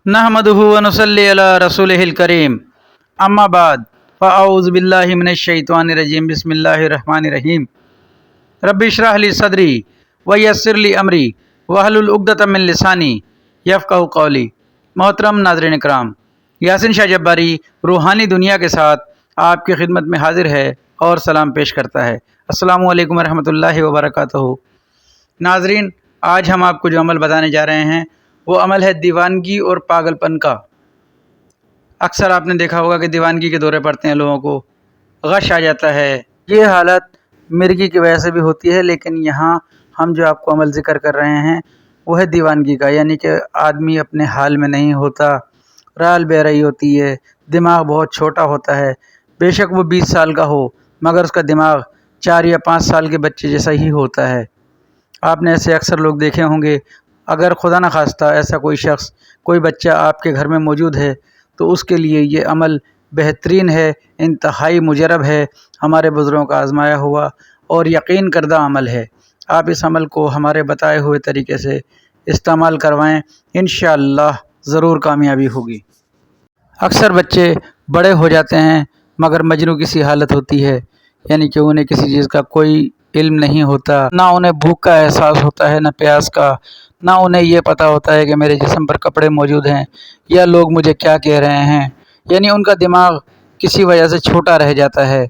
नहमदुहु व नुसल्ली अला रसूलिहिल करीम अम्मा बाद फ़अऊज़ु बिल्लाहि मिनश शैतानिर रजीम बिस्मिल्लाहिर रहमानिर रहीम रब्बि इश्रह ली सदरी व यस्सिर ली अमरी वहलुल उक़दतम मिन लिसानी यफ़क़हू क़ौली। मोहतरम नाज़रीन इकराम, यासिन शाह जब्बारी रूहानी दुनिया के साथ आपकी खिदमत में हाजिर है और सलाम पेश करता है। अस्सलामु अलैकुम रहमतुल्लाहि व बरकातहू। नाज़रीन, आज हम आपको जो अमल बताने जा रहे हैं वो अमल है दीवानगी और पागलपन का। अक्सर आपने देखा होगा कि दीवानगी के दौरे पड़ते हैं, लोगों को गश आ जाता है। ये हालत मिर्गी की वजह से भी होती है, लेकिन यहाँ हम जो आपको अमल ज़िक्र कर रहे हैं वो है दीवानगी का, यानी कि आदमी अपने हाल में नहीं होता, राल बेरही होती है, दिमाग बहुत छोटा होता है। बेशक वो 20 साल का हो मगर उसका दिमाग 4 या 5 साल के बच्चे जैसा ही होता है। आपने ऐसे अक्सर लोग देखे होंगे। अगर खुदा न खास्ता ऐसा कोई शख्स, कोई बच्चा आपके घर में मौजूद है तो उसके लिए ये अमल बेहतरीन है, इंतहाई मुजरब है, हमारे बुज़ुर्गों का आज़माया हुआ और यकीन करदा अमल है। आप इस अमल को हमारे बताए हुए तरीके से इस्तेमाल करवाएं, इंशाअल्लाह ज़रूर कामयाबी होगी। अक्सर बच्चे बड़े हो जाते हैं मगर मजनू की सी हालत होती है, यानी कि उन्हें किसी चीज़ का कोई इल्म नहीं होता, ना उन्हें भूख का एहसास होता है, ना प्यास का, ना उन्हें ये पता होता है कि मेरे जिस्म पर कपड़े मौजूद हैं या लोग मुझे क्या कह रहे हैं। यानी उनका दिमाग किसी वजह से छोटा रह जाता है।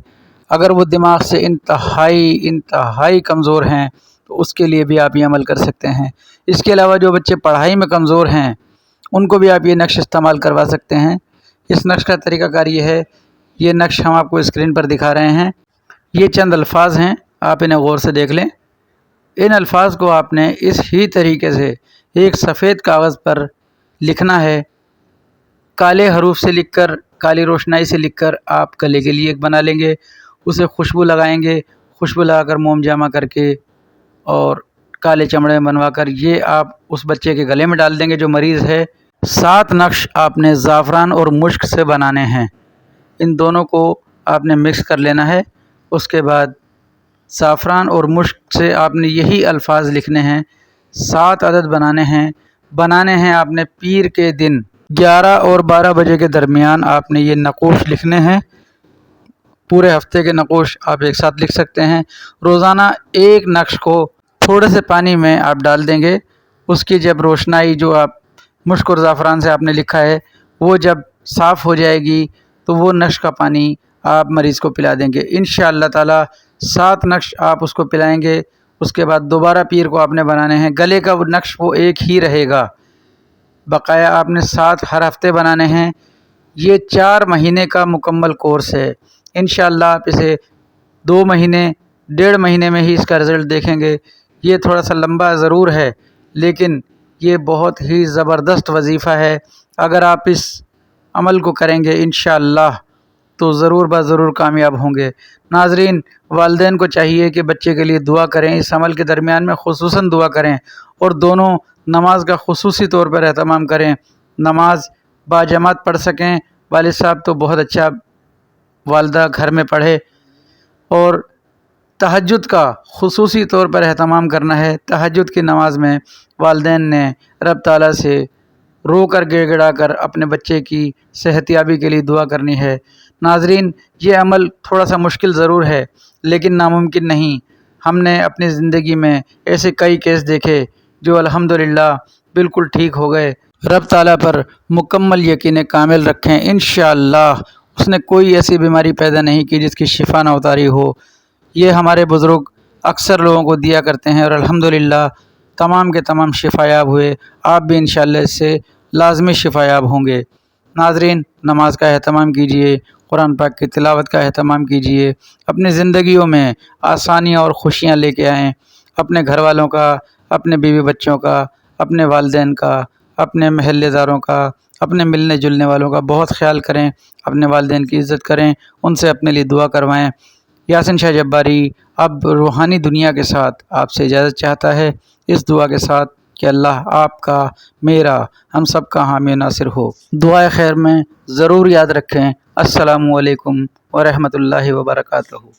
अगर वो दिमाग से इंतहाई कमज़ोर हैं तो उसके लिए भी आप ये अमल कर सकते हैं। इसके अलावा जो बच्चे पढ़ाई में कमज़ोर हैं उनको भी आप ये नक्श इस्तेमाल करवा सकते हैं। इस नक्श का तरीक़ाकार ये है, ये नक्श हम आपको स्क्रीन पर दिखा रहे हैं। ये चंद अल्फाज हैं, आप इन्हें गौर से देख लें। इन अल्फाज को आपने इस ही तरीके से एक सफ़ेद कागज़ पर लिखना है। काले हरूफ से लिखकर, काली रोशनाई से लिखकर आप गले के लिए एक बना लेंगे, उसे खुशबू लगाएंगे, खुशबू लगाकर मोम जामा करके और काले चमड़े में बनवाकर ये आप उस बच्चे के गले में डाल देंगे जो मरीज़ है। 7 नक्श आपने ज़ाफ़रान और मुश्क से बनाने हैं। इन दोनों को आपने मिक्स कर लेना है। उसके बाद ज़ाफ़रान और मुश्क से आपने यही अल्फाज लिखने हैं, 7 अदद बनाने हैं आपने पीर के दिन 11 और 12 बजे के दरमियान आपने ये नक़ूश लिखने हैं। पूरे हफ्ते के नक़ूश आप एक साथ लिख सकते हैं। रोज़ाना एक नक्श को थोड़े से पानी में आप डाल देंगे, उसकी जब रोशनाई जो आप मुश्क और ज़ाफ़रान से आपने लिखा है वो जब साफ़ हो जाएगी तो वो नक्श का पानी आप मरीज़ को पिला देंगे। इंशाअल्लाह ताला 7 नक्श आप उसको पिलाएंगे। उसके बाद दोबारा पीर को आपने बनाने हैं। गले का वो नक्श वो एक ही रहेगा, बकाया आपने 7 हर हफ्ते बनाने हैं। ये 4 महीने का मुकम्मल कोर्स है। इंशाअल्लाह आप इसे 2 महीने, 1.5 महीने में ही इसका रिज़ल्ट देखेंगे। ये थोड़ा सा लंबा ज़रूर है लेकिन ये बहुत ही ज़बरदस्त वजीफ़ा है। अगर आप इस अमल को करेंगे इंशाअल्लाह तो ज़रूर ज़रूर कामयाब होंगे। नाज़रीन, वालिदैन को चाहिए कि बच्चे के लिए दुआ करें, इस अमल के दरमियान में खुसूसन दुआ करें और दोनों नमाज का खुसूसी तौर पर एहतमाम करें, नमाज बाजमात पढ़ सकें। वालिद साहब तो बहुत अच्छा, वालदा घर में पढ़े। और तहज्जुद का खुसूसी तौर पर एहतमाम करना है। तहज्जुद की नमाज में वालिदैन ने रब ताला से रो कर गिड़गिड़ा कर अपने बच्चे की सेहतियाबी के लिए दुआ करनी है। नाज़रीन, ये अमल थोड़ा सा मुश्किल ज़रूर है लेकिन नामुमकिन नहीं। हमने अपनी ज़िंदगी में ऐसे कई केस देखे जो अल्हम्दुलिल्लाह बिल्कुल ठीक हो गए। रब ताला पर मुकम्मल यकीन कामिल रखें, इंशाअल्लाह उसने कोई ऐसी बीमारी पैदा नहीं की जिसकी शिफा ना उतारी हो। ये हमारे बुज़ुर्ग अक्सर लोगों को दिया करते हैं और अल्हम्दुलिल्लाह तमाम के तमाम शिफायाब हुए। आप भी इंशाअल्लाह इससे लाज़मी शिफायाब होंगे। नाज़रीन, नमाज का एहतमाम कीजिए, कुरान पाक की तिलावत का एहतमाम कीजिए, अपनी ज़िंदगियों में आसानियाँ और खुशियाँ लेके आएँ। अपने घर वालों का, अपने बीवी बच्चों का, अपने वालिदैन का, अपने महल्लेदारों का, अपने मिलने जुलने वालों का बहुत ख्याल करें। अपने वालिदैन की इज़्ज़त करें, उनसे अपने लिए दुआ करवाएँ। यासिन शाह जब्बारी अब रूहानी दुनिया के साथ आपसे इजाज़त चाहता है, इस दुआ के साथ कि अल्लाह आपका, मेरा, हम सब का हामी नासिर हो। दुआए खैर में ज़रूर याद रखें। अस्सलामु अलैकुम व रहमतुल्लाहि व बरकातहू।